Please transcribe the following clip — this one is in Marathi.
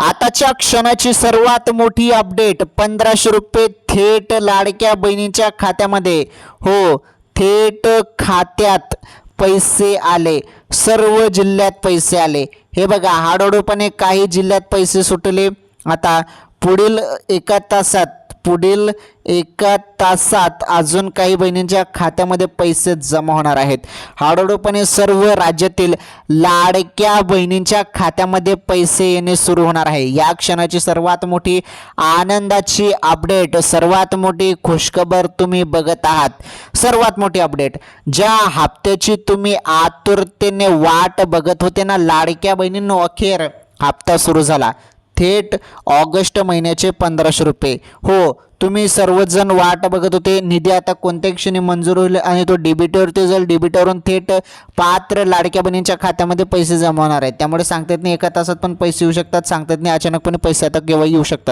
आताच्या क्षणाची सर्वात मोठी अपडेट, 1500 रुपये थेट लाडक्या बहिणीच्या खात्यामध्ये. हो, थेट खात्यात पैसे आले. सर्व जिल्ह्यात पैसे आले. हे बघा, हळूहळूपणे काही जिल्ह्यात पैसे सुटले. आता पुढील एका तासात अजून काही बहिणींच्या खात्यामध्ये पैसे जमा होणार आहेत. हळूहळूपणे सर्व राज्यातील लाडक्या बहिणींच्या खात्यामध्ये पैसे येणे सुरू होणार आहे. या क्षणाची सर्वात मोठी आनंदाची अपडेट, सर्वात मोठी खुशखबर तुम्ही बघत आहात. सर्वात मोठी अपडेट, ज्या हप्त्याची तुम्ही आतुरतेने वाट बघत होते ना लाडक्या बहिणींनो, अखेर हप्ता सुरू झाला. थेट ऑगस्ट महिन्याचे 1500 रुपये. हो, तुम्ही सर्वजण वाट बघत होते. निधी आता कोणत्या क्षणी मंजूर होईल आणि तो डीबीटीवरती जाईल. डीबीटीवरून थेट पात्र लाडक्या बहिणींच्या खात्यामध्ये पैसे जमा होणार आहेत. त्यामुळे सांगता येत नाही एका तासात पण पैसे येऊ शकतात, सांगता येत नाही अचानकपणे पैसे आता केव्हा येऊ शकतात.